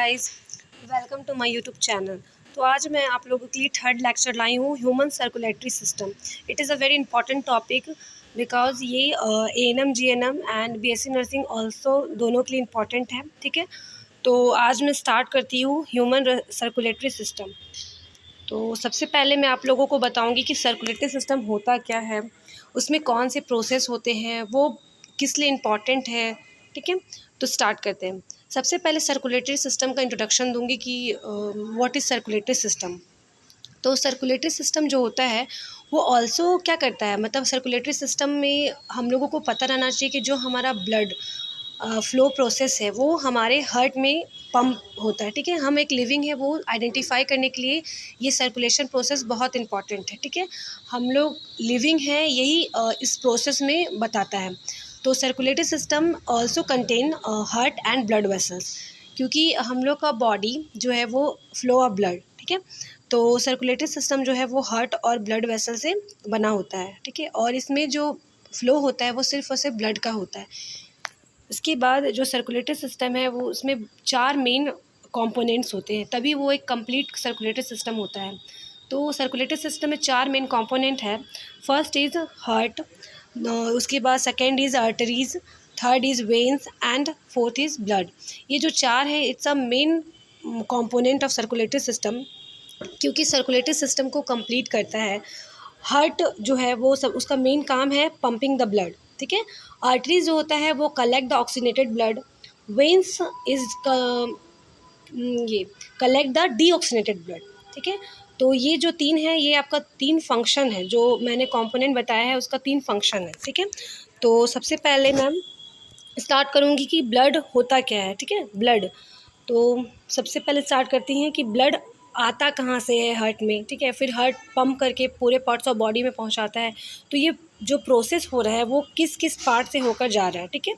Guys, welcome to my YouTube channel. तो आज मैं आप लोगों के लिए थर्ड लेक्चर लाई हूँ, human circulatory system. It is a very important topic because ये ANM GNM and BSc nursing also दोनों के लिए इम्पॉर्टेंट है। ठीक है, तो आज मैं स्टार्ट करती हूँ ह्यूमन सर्कुलेटरी सिस्टम। तो सबसे पहले मैं आप लोगों को बताऊंगी कि सर्कुलेटरी सिस्टम होता क्या है, उसमें कौन से प्रोसेस होते हैं, वो किस लिए इम्पॉर्टेंट है। ठीक है, तो स्टार्ट करते हैं। सबसे पहले सर्कुलेटरी सिस्टम का इंट्रोडक्शन दूंगी कि व्हाट इज़ सर्कुलेटरी सिस्टम। तो सर्कुलेटरी सिस्टम जो होता है वो ऑल्सो क्या करता है, मतलब सर्कुलेटरी सिस्टम में हम लोगों को पता रहना चाहिए कि जो हमारा ब्लड फ्लो प्रोसेस है वो हमारे हार्ट में पंप होता है। ठीक है, हम एक लिविंग है वो आइडेंटिफाई करने के लिए ये सर्कुलेशन प्रोसेस बहुत इंपॉर्टेंट है। ठीक है, हम लोग लिविंग हैं यही इस प्रोसेस में बताता है। तो circulatory system also contain heart and blood vessels, क्योंकि हम लोग का बॉडी जो है वो फ्लो ऑफ ब्लड। ठीक है, तो सर्कुलेटरी सिस्टम जो है वो हार्ट और ब्लड वेसल से बना होता है। ठीक है, और इसमें जो फ्लो होता है वो सिर्फ और सिर्फ ब्लड का होता है। इसके बाद जो सर्कुलेटरी सिस्टम है वो उसमें 4 मेन कंपोनेंट्स होते हैं, तभी वो एक कंप्लीट सर्कुलेटरी सिस्टम होता है। तो सर्कुलेटरी सिस्टम में 4 मेन कंपोनेंट है। फर्स्ट इज़ हार्ट, उसके बाद second is arteries, third is veins and fourth is blood. ये जो 4 है it's a main component of circulatory system, क्योंकि सर्कुलेटरी सिस्टम को कंप्लीट करता है। हार्ट जो है वो सब उसका मेन काम है पंपिंग द ब्लड। ठीक है, आर्टरी जो होता है वो collect the oxygenated blood, veins is ये कलेक्ट द डीऑक्सीनेटेड ब्लड। ठीक है, तो ये जो 3 है ये आपका 3 फंक्शन है, जो मैंने कंपोनेंट बताया है उसका 3 फंक्शन है। ठीक है, तो सबसे पहले मैं स्टार्ट करूँगी कि ब्लड होता क्या है। ठीक है, ब्लड, तो सबसे पहले स्टार्ट करती हैं कि ब्लड आता कहाँ से है हार्ट में। ठीक है, फिर हार्ट पंप करके पूरे पार्ट्स ऑफ बॉडी में पहुँचाता है। तो ये जो प्रोसेस हो रहा है वो किस किस पार्ट से होकर जा रहा है। ठीक है,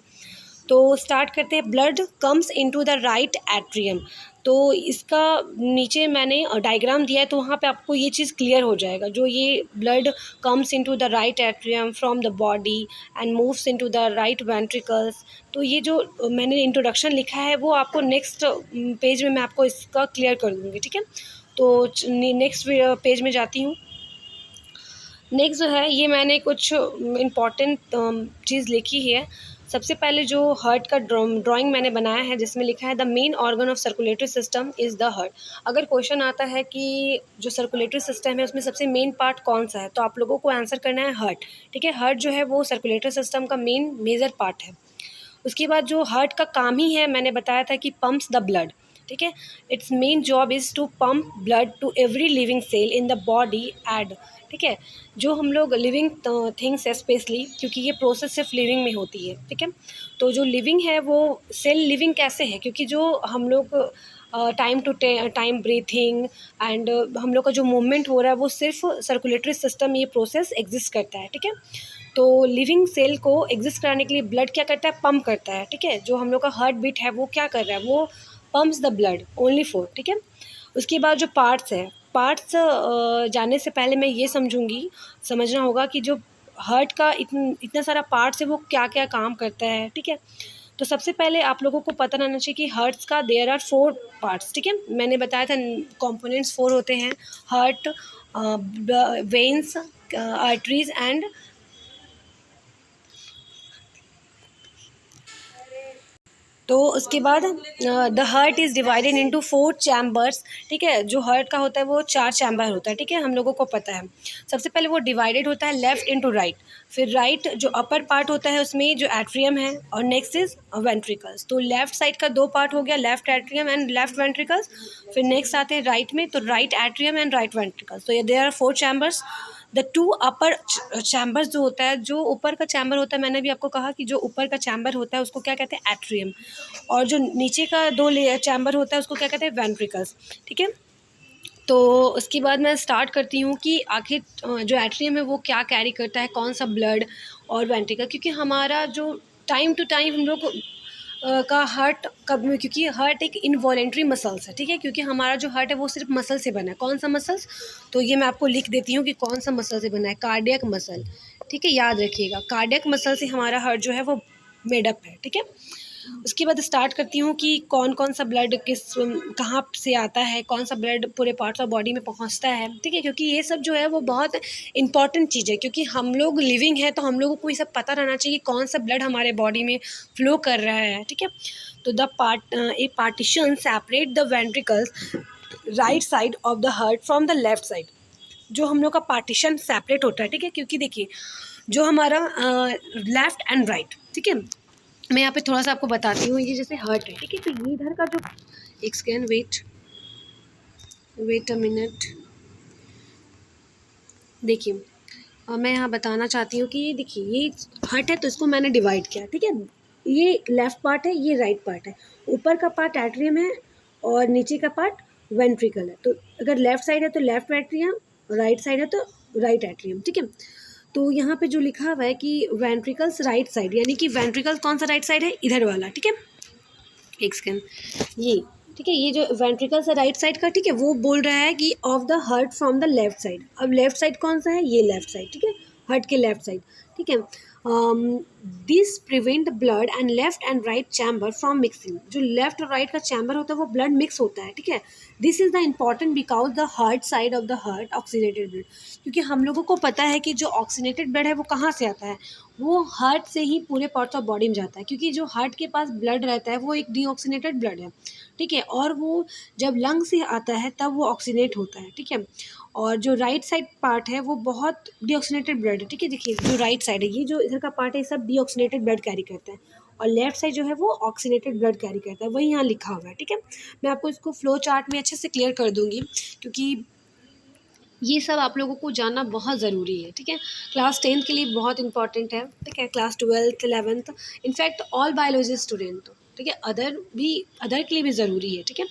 तो स्टार्ट करते हैं। Blood comes into the right atrium. तो इसका नीचे मैंने डायग्राम दिया है, तो वहाँ पे आपको ये चीज़ क्लियर हो जाएगा। जो ये blood comes into the right atrium from the body and moves into the right ventricles. तो ये जो मैंने इंट्रोडक्शन लिखा है वो आपको नेक्स्ट पेज में मैं आपको इसका क्लियर कर दूँगी। ठीक है, तो नेक्स्ट पेज में जाती हूँ। नेक्स्ट जो है ये मैंने कुछ इम्पॉर्टेंट चीज़ लिखी है। सबसे पहले जो हार्ट का ड्राइंग मैंने बनाया है जिसमें लिखा है the main organ of circulatory system is the heart. अगर क्वेश्चन आता है कि जो सर्कुलेटरी सिस्टम है उसमें सबसे मेन पार्ट कौन सा है, तो आप लोगों को आंसर करना है हार्ट। ठीक है, हार्ट जो है वो सर्कुलेटरी सिस्टम का मेन मेजर पार्ट है। उसके बाद जो हार्ट का काम ही है मैंने बताया था कि पम्प्स द ब्लड। ठीक है, its main job is to pump blood to every living cell in the body add. ठीक है, जो हम लोग लिविंग थिंग्स है स्पेशली, क्योंकि ये प्रोसेस सिर्फ लिविंग में होती है। ठीक है, तो जो लिविंग है वो सेल लिविंग कैसे है, क्योंकि जो हम लोग time to time breathing and हम लोग का जो मूवमेंट हो रहा है वो सिर्फ सर्कुलेटरी सिस्टम ये प्रोसेस एग्जिस्ट करता है। ठीक है, तो लिविंग सेल को एग्जिस्ट कराने के लिए ब्लड क्या करता है, पंप करता है। ठीक है, जो हम लोग का हार्ट बीट है वो क्या कर रहा है, वो pumps the blood only for. ठीक है, उसके बाद जो पार्ट्स है, पार्ट्स जाने से पहले मैं ये समझना होगा कि जो हार्ट का इतना सारा पार्ट्स है वो क्या क्या काम करता है। ठीक है, तो सबसे पहले आप लोगों को पता रहना चाहिए कि हार्ट्स का देयर आर 4 पार्ट्स। ठीक है, मैंने बताया था कंपोनेंट्स 4 होते हैं, हार्ट, वेन्स, आर्टरीज एंड तो उसके बाद the heart is divided into 4 chambers. ठीक है, जो हार्ट का होता है वो 4 चैम्बर होता है। ठीक है, हम लोगों को पता है। सबसे पहले वो डिवाइडेड होता है लेफ़्ट इनटू राइट। फिर राइट जो अपर पार्ट होता है उसमें जो एट्रियम है, और नेक्स्ट इज़ वेंट्रिकल्स। तो लेफ़्ट साइड का 2 पार्ट हो गया, left atrium and left ventricles. फिर नेक्स्ट आते हैं राइट में, तो right atrium and right ventricles. तो ये there are 4 chambers. The 2 upper chambers जो होता है, जो ऊपर का चैम्बर होता है, मैंने भी आपको कहा कि जो ऊपर का चैम्बर होता है उसको क्या कहते हैं, एट्रियम। और जो नीचे का 2 लेयर चैम्बर होता है उसको क्या कहते हैं, वेंट्रिकल्स। ठीक है, तो उसके बाद मैं स्टार्ट करती हूँ कि आखिर जो एट्रियम है वो क्या कैरी करता है, कौन सा ब्लड और वेंट्रिकल। क्योंकि हमारा जो टाइम टू टाइम हम लोग का हार्ट कब में, क्योंकि हार्ट एक इनवॉलेंट्री मसल्स है। ठीक है, क्योंकि हमारा जो हार्ट है वो सिर्फ मसल से बना है। कौन सा मसल्स, तो ये मैं आपको लिख देती हूँ कि कौन सा मसल से बना है, कार्डियक मसल। ठीक है, याद रखिएगा, कार्डियक मसल से हमारा हार्ट जो है वो मेडअप है। ठीक है, उसके बाद स्टार्ट करती हूँ कि कौन कौन सा ब्लड किस कहाँ से आता है, कौन सा ब्लड पूरे पार्ट्स ऑफ बॉडी में पहुँचता है, ठीक है। क्योंकि ये सब जो है वो बहुत इंपॉर्टेंट चीज़ है, क्योंकि हम लोग लिविंग है तो हम लोगों को ये सब पता रहना चाहिए कौन सा ब्लड हमारे बॉडी में फ्लो कर रहा है, ठीक है। तो a partition separate the ventricles right side of the heart from the left side. जो हम लोग का पार्टीशन सेपरेट होता है, ठीक है। क्योंकि देखिए जो हमारा लेफ़्ट एंड राइट, ठीक है, मैं यहाँ पे थोड़ा सा आपको बताती हूँ। ये जैसे हार्ट है, ठीक है, तो ये इधर का जो एक सेकेंड, वेट अ मिनट, देखिए मैं यहाँ बताना चाहती हूँ कि देखिए ये हार्ट है तो इसको मैंने डिवाइड किया, ठीक है। ये लेफ़्ट पार्ट है, ये राइट पार्ट है। ऊपर का पार्ट एट्रियम है और नीचे का पार्ट वेंट्रिकल है। तो अगर लेफ़्ट साइड है तो लेफ़्ट एट्रियम, राइट साइड है तो राइट एट्रियम, ठीक है। तो यहाँ पे जो लिखा हुआ है कि वेंट्रिकल्स राइट साइड, यानी कि वेंट्रिकल्स कौन सा राइट साइड है, इधर वाला, ठीक है। एक सेकेंड, ये ठीक है, ये जो वेंट्रिकल्स है राइट साइड का, ठीक है, वो बोल रहा है कि of the heart from the left side. अब लेफ्ट साइड कौन सा है, ये लेफ्ट साइड, ठीक है, हार्ट के लेफ्ट साइड, ठीक है। This prevent blood and left and right chamber from mixing. जो लेफ्ट और राइट का चैम्बर होता है वो ब्लड मिक्स होता है, ठीक है। This is the important because the heart side of the heart oxygenated blood, क्योंकि हम लोगों को पता है कि जो ऑक्सीनेटेड ब्लड है वो कहाँ से आता है, वो हार्ट से ही पूरे पार्ट्स ऑफ बॉडी में जाता है। क्योंकि जो हार्ट के पास ब्लड रहता है वो एक डीऑक्सीनेटेड ब्लड है, ठीक है, और वो जब लंग से आता है तब वो ऑक्सीनेट होता है, ठीक है। और जो राइट साइड पार्ट है वो बहुत डीऑक्सीनेटेड ब्लड है, ठीक है। देखिए जो राइट साइड है, ये जो इधर का पार्ट है, सब डीऑक्सीनेटेड ब्लड कैरी करता है, और लेफ्ट साइड जो है वो ऑक्सीनेटेड ब्लड कैरी करता है, वही यहाँ लिखा हुआ है, ठीक है। मैं आपको इसको फ्लो चार्ट में अच्छे से क्लियर कर दूँगी, क्योंकि ये सब आप लोगों को जानना बहुत ज़रूरी है, ठीक है। क्लास 10th के लिए बहुत इंपॉर्टेंट है, ठीक है, class 12th 11th, in fact all biology student, ठीक है, अदर के लिए भी ज़रूरी है, ठीक है।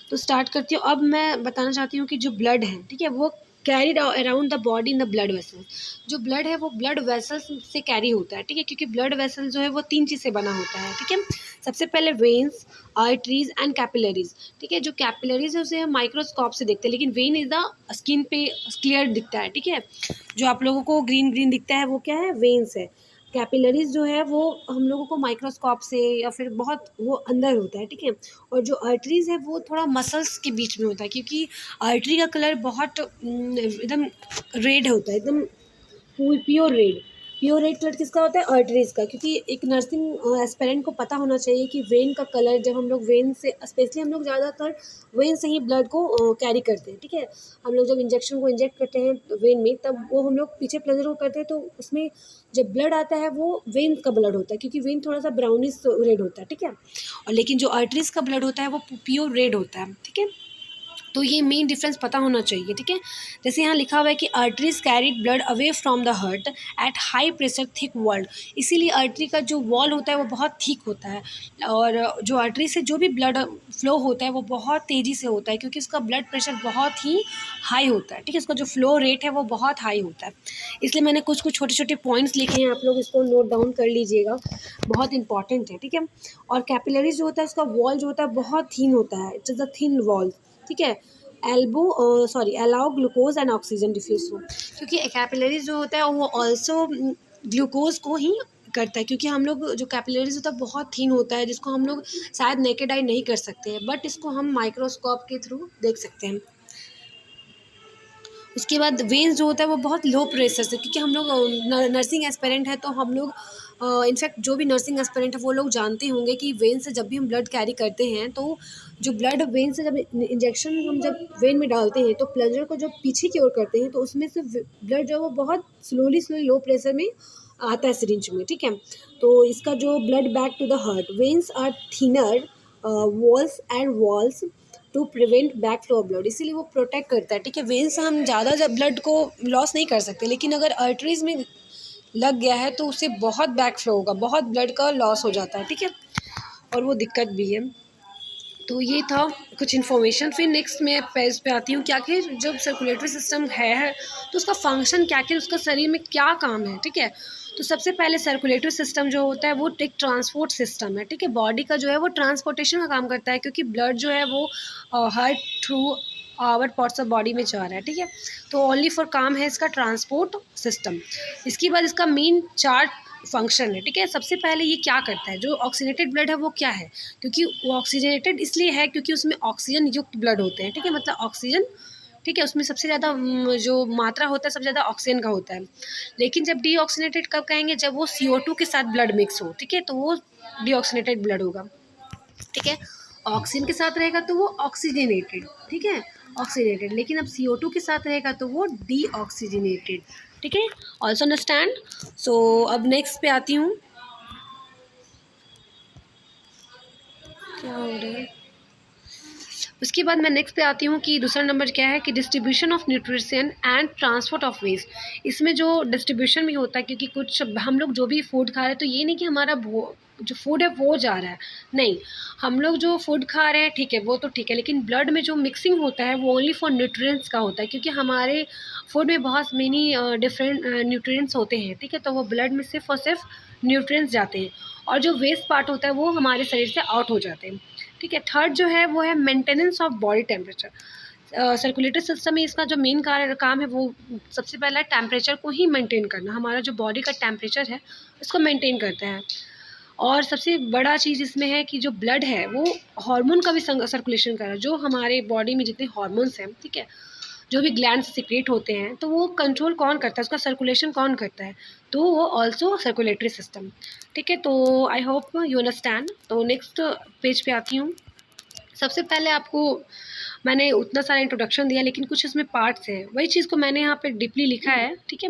तो स्टार्ट करती हूँ। अब मैं बताना चाहती हूँ कि जो ब्लड है, ठीक है, वो carried around the body in the blood vessels. जो ब्लड है वो ब्लड वेसल्स से कैरी होता है, ठीक है, क्योंकि ब्लड वेसल जो है वो 3 चीज़ से बना होता है, ठीक है। सबसे पहले वेन्स, आर्टरीज एंड कैपिलरीज, ठीक है। जो कैपिलरीज है उसे हम माइक्रोस्कोप से देखते हैं, लेकिन वेन इज द स्किन पे क्लियर दिखता है, ठीक है। जो आप लोगों को ग्रीन ग्रीन दिखता है वो क्या है, वेन्स है। कैपिलरीज जो है वो हम लोगों को माइक्रोस्कोप से या फिर बहुत वो अंदर होता है, ठीक है। और जो आर्टरीज है वो थोड़ा मसल्स के बीच में होता है, क्योंकि आर्टरी का कलर बहुत एकदम रेड होता है, एकदम प्योर रेड कलर किसका होता है, आर्टरीज का। क्योंकि एक नर्सिंग एस्पिरेंट को पता होना चाहिए कि वेन का कलर, जब हम लोग वेन से, स्पेशली हम लोग ज़्यादातर वेन से ही ब्लड को कैरी करते हैं, ठीक है। हम लोग जब इंजेक्शन को इंजेक्ट करते हैं वेन में, तब वो हम लोग पीछे प्लेजर को करते हैं, तो उसमें जब ब्लड आता है वो वेन का ब्लड होता है, क्योंकि वेन थोड़ा सा ब्राउनिश रेड होता है, ठीक है। और लेकिन जो आर्टरीज का ब्लड होता है वो प्योर रेड होता है, ठीक है। तो ये मेन डिफरेंस पता होना चाहिए, ठीक है। जैसे यहाँ लिखा हुआ है कि arteries carried blood away from the heart at high pressure thick wall. इसीलिए आर्टरी का जो वॉल होता है वो बहुत थिक होता है, और जो आर्टरी से जो भी ब्लड फ्लो होता है वो बहुत तेज़ी से होता है, क्योंकि उसका ब्लड प्रेशर बहुत ही हाई होता है, ठीक है। उसका जो फ्लो रेट है वो बहुत हाई होता है। इसलिए मैंने कुछ कुछ छोटे छोटे पॉइंट्स लिखे हैं, आप लोग इसको नोट डाउन कर लीजिएगा, बहुत इंपॉर्टेंट है, ठीक है। और कैपिलरीज जो होता है उसका वॉल जो होता है बहुत थिन होता है, it is a thin wall, ठीक है। Allow glucose and oxygen diffuse हो, क्योंकि कैपिलरीज जो होता है वो ऑल्सो ग्लूकोज को ही करता है, क्योंकि हम लोग जो कैपिलरीज होता है बहुत थिन होता है, जिसको हम लोग शायद नेकेड आई नहीं कर सकते हैं, बट इसको हम माइक्रोस्कोप के थ्रू देख सकते हैं। उसके बाद वेन्स जो होता है वो बहुत लो प्रेशर से, क्योंकि हम लोग नर्सिंग एस्पिरेंट है, तो हम लोग इनफैक्ट जो भी नर्सिंग एस्पिरेंट है वो लोग जानते होंगे कि वेन से जब भी हम ब्लड कैरी करते हैं, तो जो ब्लड वेन से जब इंजेक्शन हम जब वेन में डालते हैं तो प्लंजर को जब पीछे की ओर करते हैं तो उसमें से ब्लड जो है वो बहुत स्लोली लो प्रेशर में आता है सिरिंज में, ठीक है। तो इसका जो blood back to the heart, veins are thinner walls to prevent back flow of blood, इसीलिए वो प्रोटेक्ट करता है, ठीक है। वेन्स से हम ज़्यादा ब्लड को लॉस नहीं कर सकते, लेकिन अगर आर्टरीज में लग गया है तो उससे बहुत बैक फ्लो होगा, बहुत ब्लड का लॉस हो जाता है, ठीक है, और वो दिक्कत भी है। तो ये था कुछ इन्फॉर्मेशन। फिर नेक्स्ट मैं पेज पे आती हूँ कि आखिर जब सर्कुलेटरी सिस्टम है तो उसका फंक्शन क्या, आखिर उसका शरीर में क्या काम है, ठीक है। तो सबसे पहले सर्कुलेटरी सिस्टम जो होता है वो एक ट्रांसपोर्ट सिस्टम है, ठीक है। बॉडी का जो है वो ट्रांसपोर्टेशन का काम करता है, क्योंकि ब्लड जो है वो heart through our parts of body में जा रहा है, ठीक है। तो ओनली फॉर काम है इसका ट्रांसपोर्ट सिस्टम। इसके बाद इसका मेन चार फंक्शन है, ठीक है। सबसे पहले ये क्या करता है, जो ऑक्सीजनेटेड ब्लड है वो क्या है, क्योंकि वो ऑक्सीजनेटेड इसलिए है क्योंकि उसमें ऑक्सीजन युक्त ब्लड होते हैं, ठीक है, मतलब ऑक्सीजन, ठीक है, उसमें सबसे ज़्यादा जो मात्रा होता है सबसे ज़्यादा ऑक्सीजन का होता है। लेकिन जब डीऑक्सीजनेटेड कब कहेंगे, जब वो CO2 के साथ ब्लड मिक्स हो, ठीक है, तो वो डीऑक्सीजनेटेड ब्लड होगा, ठीक है। ऑक्सीजन के साथ रहेगा तो वो ऑक्सीजनेटेड, ठीक है, ऑक्सीजनेटेड। लेकिन अब CO2 के साथ रहेगा तो वो डीऑक्सीजनेटेड, ठीक है। Also understand. सो अब नेक्स्ट पे आती हूँ, क्या हो रहा है, उसके बाद मैं नेक्स्ट पे आती हूँ कि दूसरा नंबर क्या है कि distribution of nutrition and transport of waste. इसमें जो डिस्ट्रीब्यूशन भी होता है, क्योंकि कुछ हम लोग जो भी फूड खा रहे हैं तो ये नहीं कि हमारा जो फूड है वो जा रहा है, नहीं, हम लोग जो फूड खा रहे हैं ठीक है वो तो ठीक है, लेकिन ब्लड में जो मिक्सिंग होता है वो ओनली फॉर न्यूट्रिएंट्स का होता है, क्योंकि हमारे फूड में बहुत मेनी डिफरेंट न्यूट्रिएंट्स होते हैं, ठीक है, तो वो ब्लड में सिर्फ और सिर्फ न्यूट्रिएंट्स जाते हैं, और जो वेस्ट पार्ट होता है वो हमारे शरीर से आउट हो जाते हैं, ठीक है। थर्ड जो है वो है maintenance of body temperature. Circulatory system में इसका जो मेन काम है वो सबसे पहला टेम्परेचर को ही मेंटेन करना, हमारा जो बॉडी का टेम्परेचर है उसको मेंटेन करता है। और सबसे बड़ा चीज़ इसमें है कि जो ब्लड है वो हार्मोन का भी सर्कुलेशन कर रहा है, जो हमारे बॉडी में जितने हार्मोन्स हैं, ठीक है, जो भी ग्लैंड से सिक्रेट होते हैं, तो वो कंट्रोल कौन करता है, उसका सर्कुलेशन कौन करता है, तो वो ऑल्सो सर्कुलेटरी सिस्टम, ठीक है। तो आई होप यू अंडरस्टैंड। तो नेक्स्ट पेज पे आती हूँ। सबसे पहले आपको मैंने उतना सारा इंट्रोडक्शन दिया, लेकिन कुछ इसमें पार्ट्स हैं, वही चीज़ को मैंने यहाँ पे डीपली लिखा है, ठीक है,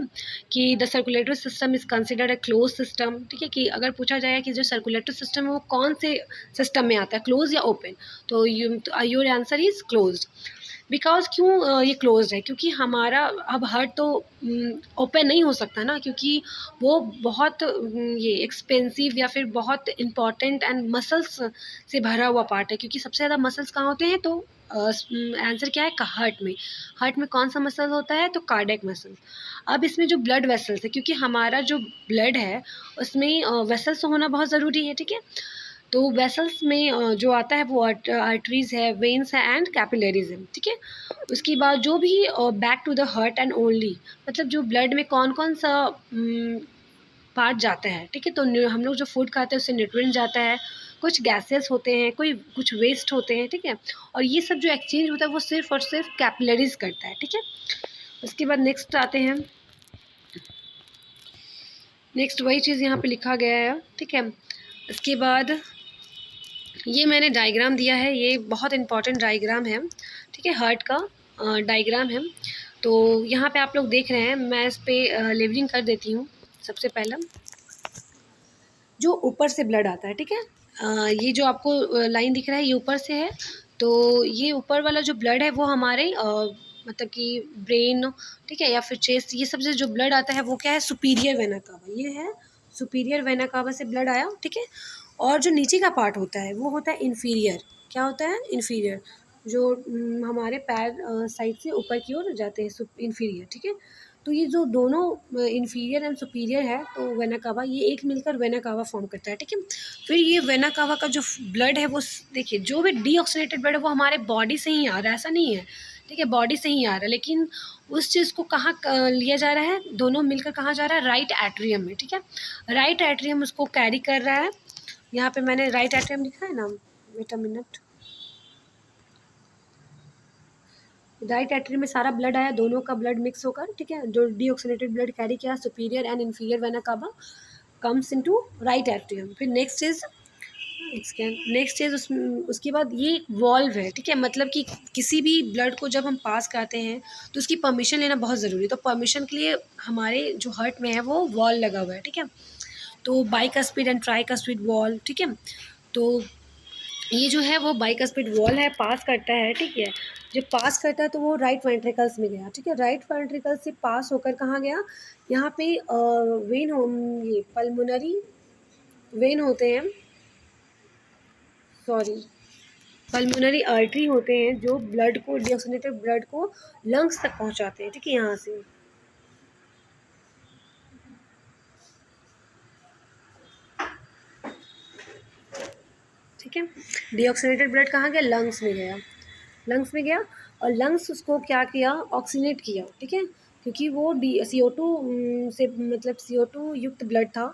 कि the circulatory system is considered a close system, ठीक है, कि अगर पूछा जाए कि जो सर्कुलेटरी सिस्टम है वो कौन से सिस्टम में आता है, क्लोज या ओपन, तो your answer is closed. Because क्यों ये क्लोज़्ड है, क्योंकि हमारा अब हार्ट तो ओपन नहीं हो सकता ना, क्योंकि वो बहुत ये एक्सपेंसिव या फिर बहुत इम्पोर्टेंट एंड मसल्स से भरा हुआ पार्ट है, क्योंकि सबसे ज़्यादा मसल्स कहाँ होते हैं, तो आंसर क्या है, हार्ट में। हार्ट में कौन सा मसल होता है, तो कार्डियक मसल। अब इसमें जो ब्लड वेसल्स है, क्योंकि हमारा जो ब्लड है उसमें वेसल्स होना बहुत ज़रूरी है, ठीक है। तो वेसल्स में जो आता है वो आर्टरीज है, वेन्स है एंड कैपिलरीज है, ठीक है। उसके बाद जो भी back to the heart and only, मतलब जो ब्लड में कौन कौन सा पार्ट जाता है, ठीक है, तो हम लोग जो फूड खाते हैं उससे न्यूट्रिएंट जाता है, कुछ गैसेस होते हैं, कुछ वेस्ट होते हैं, ठीक है, और ये सब जो एक्सचेंज होता है वो सिर्फ और सिर्फ कैपिलरीज करता है, ठीक है। उसके बाद नेक्स्ट आते हैं, नेक्स्ट वही चीज़ यहाँ पे लिखा गया है, ठीक है। उसके बाद ये मैंने डायग्राम दिया है, ये बहुत इंपॉर्टेंट डायग्राम है, ठीक है, हार्ट का डायग्राम है। तो यहाँ पे आप लोग देख रहे हैं, मैं इस पर लेबलिंग कर देती हूँ। सबसे पहला जो ऊपर से ब्लड आता है, ठीक है, ये जो आपको लाइन दिख रहा है ये ऊपर से है, तो ये ऊपर वाला जो ब्लड है वो हमारे मतलब कि ब्रेन, ठीक है, या फिर चेस्ट, ये सबसे जो ब्लड आता है वो क्या है, सुपीरियर वेना कावा, ये है सुपीरियर वेना कावा से ब्लड आया, ठीक है। और जो नीचे का पार्ट होता है वो होता है इन्फीरियर, क्या होता है, इन्फीरियर, जो हमारे पैर साइड से ऊपर की ओर जाते हैं, इन्फीरियर, ठीक है। तो ये जो दोनों इन्फीरियर एंड सुपीरियर है, तो वेना कावा, ये एक मिलकर वेना कावा फॉर्म करता है, ठीक है। फिर ये वेना कावा का जो ब्लड है वो देखिए, जो भी डीऑक्सीनेटेड ब्लड है वो हमारे बॉडी से ही आ रहा है, ऐसा नहीं है, ठीक है, बॉडी से ही आ रहा है, लेकिन उस चीज़ को कहाँ लिया जा रहा है, दोनों मिलकर कहाँ जा रहा है, राइट एट्रियम में, ठीक है। राइट एट्रियम उसको कैरी कर रहा है, यहाँ पे मैंने राइट एट्रियम लिखा है ना, wait a minute, right atrium में सारा ब्लड आया, दोनों का ब्लड मिक्स होकर, ठीक है, जो डीऑक्सीनेटेड ब्लड कैरी किया superior and inferior vena cava comes into right atrium. फिर नेक्स्ट इज उसके बाद ये वॉल्व है, ठीक है, मतलब कि किसी भी ब्लड को जब हम पास कराते हैं तो उसकी परमिशन लेना बहुत ज़रूरी है, तो परमिशन के लिए हमारे जो हार्ट में है वो वॉल लगा हुआ है, ठीक है। तो बाइकस्पिड एंड ट्राइकस्पिड वॉल, ठीक है। तो ये जो है वो बाइकस्पिड वॉल है, पास करता है, ठीक है। जब पास करता है तो वो राइट वेंट्रिकल्स में गया, ठीक है, राइट वेंट्रिकल से पास होकर कहाँ गया, यहाँ पे वेन हो, ये पल्मोनरी वेन होते हैं, सॉरी, पल्मोनरी आर्टरी होते हैं जो ब्लड को, डीऑक्सीनेटेड ब्लड को लंग्स तक पहुँचाते हैं, ठीक है, यहाँ से, ठीक है। डीऑक्सीनेटेड ब्लड कहाँ गया, लंग्स में गया, लंग्स में गया, और लंग्स उसको क्या किया, ऑक्सीनेट किया, ठीक है, क्योंकि वो CO2 से, मतलब CO2 युक्त ब्लड था,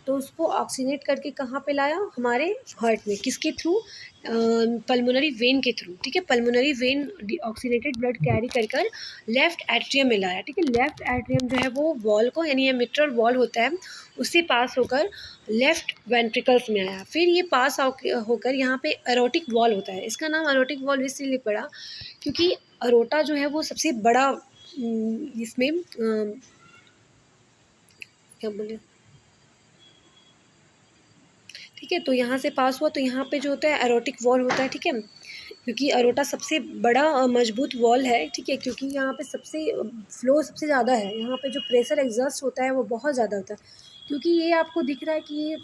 तो उसको ऑक्सीनेट करके कहाँ पे लाया, हमारे हार्ट में, किसके थ्रू, पल्मोनरी वेन के थ्रू, ठीक है। Pulmonary vein oxygenated blood carry कर लेफ्ट एट्रियम में लाया, ठीक है। लेफ्ट एट्रियम जो है वो वॉल को, यानी ये मिट्रल वॉल होता है, उससे पास होकर लेफ्ट वेंट्रिकल्स में आया। फिर ये पास होकर यहाँ पे एरोटिक वॉल होता है। इसका नाम एरोटिक वॉल इसलिए पड़ा क्योंकि अरोटा जो है वो सबसे बड़ा इसमें क्या बोले, ठीक है। तो यहाँ से पास हुआ, तो यहाँ पे जो होता है एरोटिक वॉल होता है, ठीक है। क्योंकि अरोटा सबसे बड़ा मजबूत वॉल है, ठीक है। क्योंकि यहाँ पे सबसे फ्लो सबसे ज़्यादा है, यहाँ पे जो प्रेशर एग्जॉस्ट होता है वो बहुत ज़्यादा होता है। क्योंकि ये आपको दिख रहा है कि ये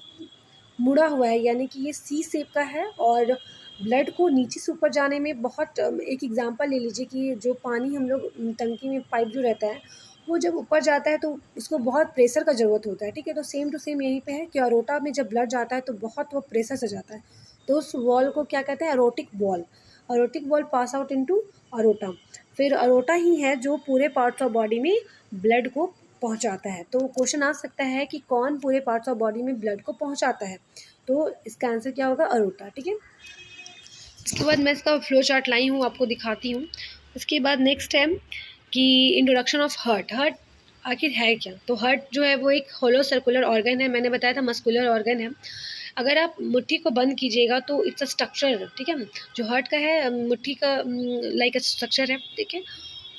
मुड़ा हुआ है, यानी कि ये सी शेप का है, और ब्लड को नीचे से ऊपर जाने में बहुत, एक एग्जांपल ले लीजिए कि जो पानी हम लोग टंकी में पाइप जो रहता है वो जब ऊपर जाता है तो उसको बहुत प्रेशर का ज़रूरत होता है, ठीक है। तो सेम टू सेम यहीं पे है कि अरोटा में जब ब्लड जाता है तो बहुत वो प्रेशर से जाता है, तो उस वॉल को क्या कहते हैं, erotic wall. Erotic wall pass out into aorta. फिर अरोटा ही है जो पूरे पार्ट्स ऑफ बॉडी में ब्लड को पहुंचाता है। तो क्वेश्चन आ सकता है कि कौन पूरे पार्ट्स ऑफ बॉडी में ब्लड को पहुंचाता है, तो इसका आंसर क्या होगा, अरोटा, ठीक है। इसके बाद मैं इसका फ्लो चार्ट लाई हूँ, आपको दिखाती हूँ। इसके बाद नेक्स्ट है कि इंट्रोडक्शन ऑफ हार्ट। हार्ट आखिर है क्या, तो हार्ट जो है वो एक होलो सर्कुलर ऑर्गन है, मैंने बताया था मस्कुलर ऑर्गन है। अगर आप मुट्ठी को बंद कीजिएगा तो इट्स अ स्ट्रक्चर, ठीक है। जो हार्ट का है, मुट्ठी का लाइक अ स्ट्रक्चर है, ठीक है।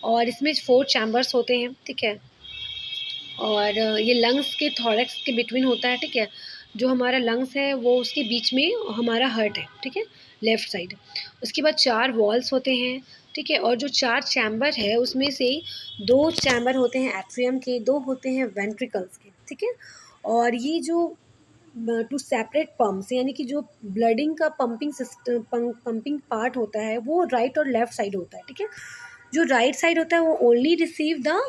और इसमें 4 चैम्बर्स होते हैं, ठीक है। और ये लंग्स के थॉरैक्स के बिटवीन होता है, ठीक है। जो हमारा लंग्स है वो उसके बीच में हमारा हार्ट है, ठीक है, लेफ़्ट साइड। उसके बाद 4 वॉल्स होते हैं, ठीक है। और जो 4 चैम्बर है उसमें से 2 चैम्बर होते हैं एट्रियम के, 2 होते हैं वेंट्रिकल्स के, ठीक है। और ये जो टू सेपरेट पम्प्स, यानी कि जो ब्लडिंग का पंपिंग सिस्टम, पंपिंग पार्ट होता है वो राइट और लेफ़्ट साइड होता है, ठीक है। जो राइट साइड होता है वो only receive the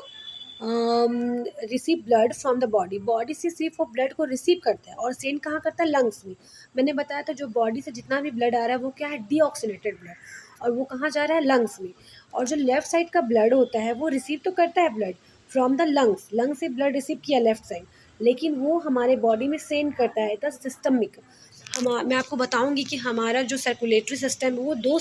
receive blood from the body, body से सिर्फ वो ब्लड को रिसीव करता है, और सेंड कहाँ करता है, लंग्स में। मैंने बताया था जो बॉडी से जितना भी ब्लड आ रहा है वो क्या है, डीऑक्सीनेटेड ब्लड, और वो कहाँ जा रहा है, लंग्स में। और जो लेफ्ट साइड का ब्लड होता है वो रिसीव तो करता है blood from the lungs, lungs से ब्लड रिसीव किया लेफ्ट साइड, लेकिन वो हमारे बॉडी में सेंड करता है द सिस्टमिक। मैं आपको बताऊंगी कि हमारा जो सर्कुलेटरी सिस्टम है वो 2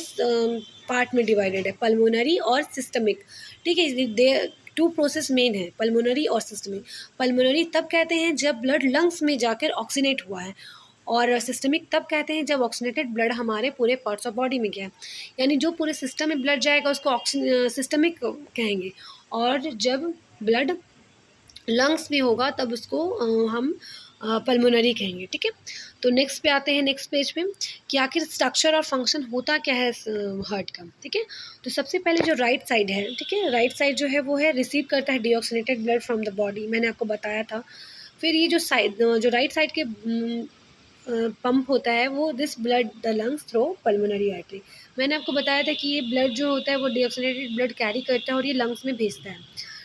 पार्ट में डिवाइडेड है, पल्मोनरी और सिस्टमिक, ठीक है। 2 प्रोसेस मेन है, पल्मोनरी और सिस्टमिक। पल्मोनरी तब कहते हैं जब ब्लड लंग्स में जाकर ऑक्सीनेट हुआ है, और सिस्टमिक तब कहते हैं जब ऑक्सीनेटेड ब्लड हमारे पूरे पार्ट्स ऑफ बॉडी में गया है, यानी जो पूरे सिस्टम में ब्लड जाएगा उसको सिस्टमिक कहेंगे, और जब ब्लड लंग्स में होगा तब उसको हम पल्मोनरी कहेंगे, ठीक है। तो नेक्स्ट पे आते हैं, नेक्स्ट पेज पे, कि आखिर स्ट्रक्चर और फंक्शन होता क्या है हार्ट का, ठीक है। तो सबसे पहले जो राइट साइड है, ठीक है, राइट साइड जो है वो है रिसीव करता है deoxygenated blood from the body, मैंने आपको बताया था। फिर ये जो राइट साइड के पंप होता है वो this blood the lungs through pulmonary artery, मैंने आपको बताया था कि ये ब्लड जो होता है वो डीऑक्सीनेटेड ब्लड कैरी करता है और ये लंग्स में भेजता है,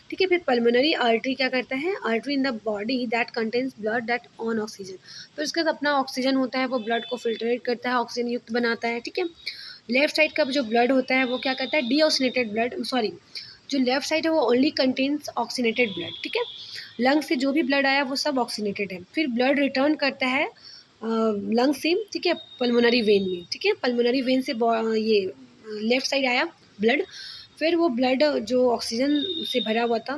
ठीक है। फिर पल्मोनरी आर्टरी क्या करता है, artery in the body that contains blood that on oxygen, फिर उसके बाद अपना ऑक्सीजन होता है वो ब्लड को फिल्ट्रेट करता है, ऑक्सीजन युक्त बनाता है, ठीक है। लेफ्ट साइड का जो ब्लड होता है वो क्या करता है, डीऑक्सीनेटेड ब्लड, सॉरी, जो लेफ्ट साइड है वो ओनली कंटेन्स ऑक्सीनेटेड ब्लड, ठीक है। लंग से जो भी ब्लड आया वो सब ऑक्सीनेटेड है। फिर ब्लड रिटर्न करता है लंग से, ठीक है, पल्मोनरी वेन में, ठीक है। पल्मोनरी वेन से ये लेफ्ट साइड आया ब्लड, फिर वो ब्लड जो ऑक्सीजन से भरा हुआ था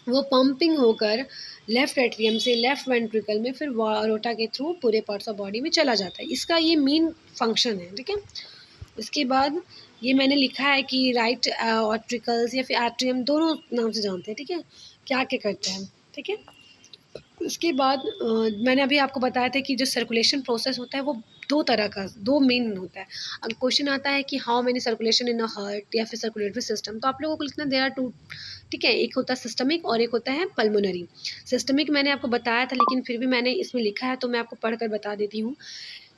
वो पंपिंग होकर लेफ्ट एट्रियम से लेफ्ट वेंट्रिकल में, फिर अरोटा के थ्रू पूरे पार्ट्स ऑफ बॉडी में चला जाता है। इसका ये मेन फंक्शन है, ठीक है। उसके बाद ये मैंने लिखा है कि राइट ऑट्रिकल्स या फिर एट्रियम दोनों नाम से जानते हैं, ठीक है, क्या क्या करता है, ठीक है। उसके बाद मैंने अभी आपको बताया था कि जो सर्कुलेशन प्रोसेस होता है वो 2 तरह का, 2 मेन होता है। अब क्वेश्चन आता है कि how many circulation in a heart या फिर सर्कुलेटरी सिस्टम, तो आप लोगों को लिखना देयर आर 2, ठीक है। एक होता है सिस्टमिक और एक होता है पल्मोनरी। सिस्टमिक मैंने आपको बताया था लेकिन फिर भी मैंने इसमें लिखा है तो मैं आपको पढ़कर बता देती हूँ।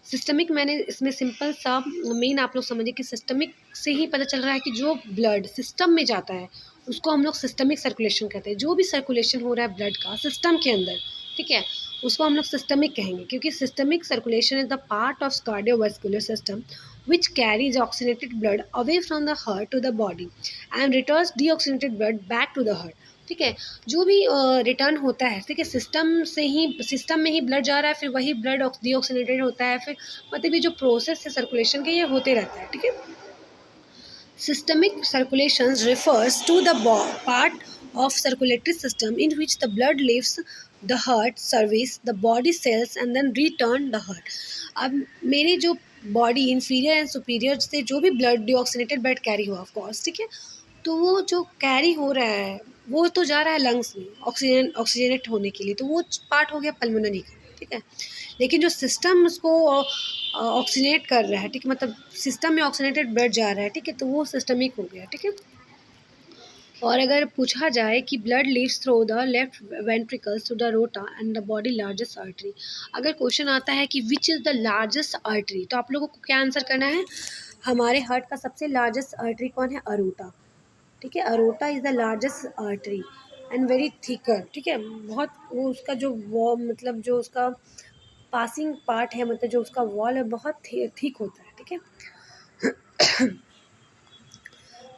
सिस्टमिक मैंने इसमें सिंपल सा मेन आप लोग समझिए कि सिस्टमिक से ही पता चल रहा है कि जो ब्लड सिस्टम में जाता है उसको हम लोग सिस्टमिक सर्कुलेशन कहते हैं। जो भी सर्कुलेशन हो रहा है ब्लड का सिस्टम के अंदर, ठीक है, उसको हम लोग सिस्टमिक कहेंगे, क्योंकि systemic circulation is the part of cardiovascular system which carries oxygenated blood away from the heart to the body and returns deoxygenated blood back to the heart. ठीक है। जो भी रिटर्न होता है, ठीक है, सिस्टम में ही ब्लड जा रहा है, फिर वही ब्लड डीऑक्सीनेटेड होता है, फिर मतलब ये जो प्रोसेस है सर्कुलेशन के, ये होते रहता है, ठीक है। Systemic circulation refers to the part of circulatory system in which the blood leaves the heart, service the body cells and then return the heart. अब मेरी जो बॉडी इंफीरियर एंड सुपीरियर से जो भी ब्लड डीऑक्सीनेटेड ब्लड कैरी हुआ of course, ठीक है, तो वो जो कैरी हो रहा है वो तो जा रहा है लंग्स में ऑक्सीजनेट होने के लिए, तो वो पार्ट हो गया पल्मोनरी का, ठीक है। लेकिन जो सिस्टम उसको ऑक्सीनेट कर रहा है, ठीक है, मतलब सिस्टम में ऑक्सीनेटेड ब्लड जा रहा है, ठीक है, तो वो सिस्टमिक हो गया, ठीक है। और अगर पूछा जाए कि blood leaves through the left ventricles to the aorta and the body largest artery, अगर क्वेश्चन आता है कि which is the largest artery, तो आप लोगों को क्या आंसर करना है? हमारे हार्ट का सबसे लार्जेस्ट आर्टरी कौन है? अरोटा, ठीक है। Aorta is the largest artery and very thicker, ठीक है। बहुत वो उसका जो वो मतलब जो उसका पासिंग पार्ट है, मतलब जो उसका वॉल है, बहुत थिक होता है, ठीक है।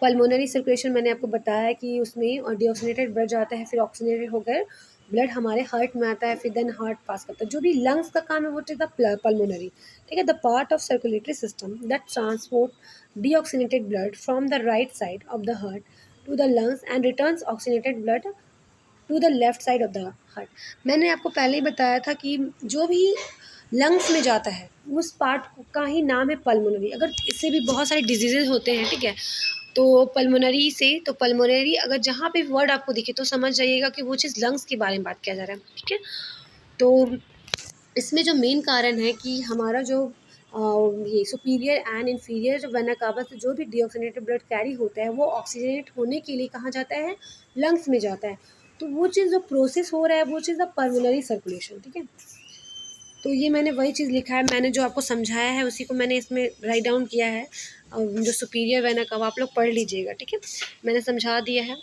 पल्मोनरी सर्कुलेशन मैंने आपको बताया कि उसमें डीऑक्सीनेटेड ब्लड जाता है, फिर ऑक्सीनेटेड होकर ब्लड हमारे हार्ट में आता है, फिर देन हार्ट पास करता है। जो भी लंग्स का काम है वो इज द पल्मोनरी, ठीक है, the part of circulatory system that transport deoxygenated blood from the right side of the heart to the lungs and returns oxygenated blood to the left side of the heart. मैंने आपको पहले ही बताया था कि जो भी लंग्स में जाता है उस पार्ट का ही नाम है पल्मोनरी। अगर इससे भी बहुत सारे डिजीजेज होते हैं, ठीक है, तो पल्मोनरी से, तो पल्मोनरी अगर जहाँ पे वर्ड आपको दिखे तो समझ जाइएगा कि वो चीज़ लंग्स के बारे में बात किया जा रहा है, ठीक है। तो इसमें जो मेन कारण है कि हमारा जो ये सुपीरियर एंड इन्फीरियर जो वेना कावा से जो भी डीऑक्सीनेटेड ब्लड कैरी होता है वो ऑक्सीजनेट होने के लिए कहाँ जाता है? लंग्स में जाता है। तो वो चीज़ जो प्रोसेस हो रहा है वो चीज़ द पल्मोनरी सर्कुलेशन, ठीक है। तो ये मैंने वही चीज़ लिखा है, मैंने जो आपको समझाया है उसी को मैंने इसमें राइट डाउन किया है। जो सुपीरियर वेना कावा आप लोग पढ़ लीजिएगा, ठीक है, मैंने समझा दिया है।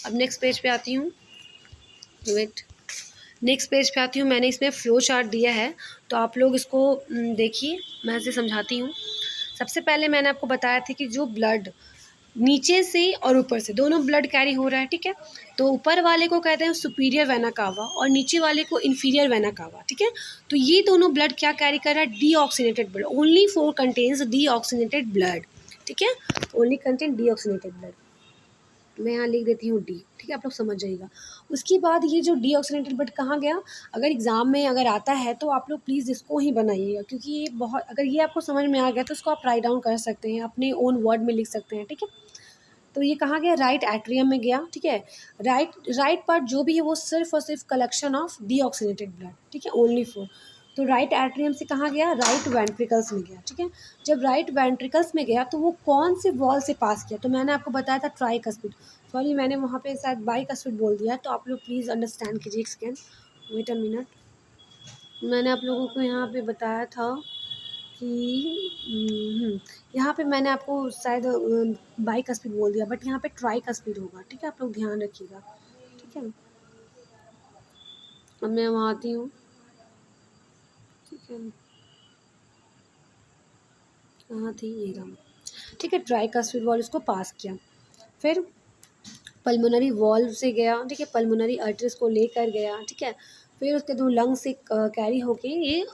अब नेक्स्ट पेज पे आती हूँ, वेट, नेक्स्ट पेज पे आती हूँ। मैंने इसमें फ्लो चार्ट दिया है, तो आप लोग इसको देखिए, मैं इसे समझाती हूँ। सबसे पहले मैंने आपको बताया था कि जो ब्लड नीचे से और ऊपर से दोनों ब्लड कैरी हो रहा है, ठीक है, तो ऊपर वाले को कहते हैं सुपीरियर वेना कावा और नीचे वाले को इन्फीरियर वेना कावा, ठीक है। तो ये दोनों ब्लड क्या कैरी कर रहा है? Deoxygenated blood, only four contains deoxygenated blood, ठीक है, ओनली कंटेन डीऑक्सीनेटेड ब्लड। मैं यहाँ लिख देती हूँ डी, ठीक है, आप लोग समझ जाइएगा। उसके बाद ये जो डीऑक्सीनेटेड ब्लड कहाँ गया? अगर एग्जाम में अगर आता है तो आप लोग प्लीज़ इसको ही बनाइएगा, क्योंकि ये बहुत, अगर ये आपको समझ में आ गया तो इसको आप राइट डाउन कर सकते हैं, अपने ओन वर्ड में लिख सकते हैं, ठीक है। तो ये कहाँ गया? राइट एट्रियम में गया, ठीक है। राइट पार्ट जो भी है वो सिर्फ और सिर्फ कलेक्शन ऑफ डीऑक्सीनेटेड ब्लड, ठीक है, ओनली फॉर। तो राइट एट्रियम से कहाँ गया? राइट वेंट्रिकल्स में गया, ठीक है। जब राइट वेंट्रिकल्स में गया तो वो कौन से वॉल से पास किया? तो मैंने आपको बताया था ट्राइकस्पिड, सॉरी मैंने वहाँ पे शायद बाइकस्पिड बोल दिया, तो आप लोग प्लीज़ अंडरस्टैंड कीजिए। एक सेकेंड, वेट अ मिनट, मैंने आप लोगों को यहाँ पे बताया था कि यहाँ पे मैंने आपको शायद बाइकस्पिड बोल दिया, बट यहाँ पे ट्राइकस्पिड होगा, ठीक है, आप लोग ध्यान रखिएगा, ठीक है। अब मैं वहाँ आती हूँ, ठीक है, कहाँ थी ये रहा, ठीक है। ट्राइकस्पिड वॉल इसको पास किया, फिर पल्मोनरी वॉल्व से गया, ठीक है, पल्मोनरी आर्टरीज को लेकर गया, ठीक है, फिर उसके दो लंग से कैरी होके ये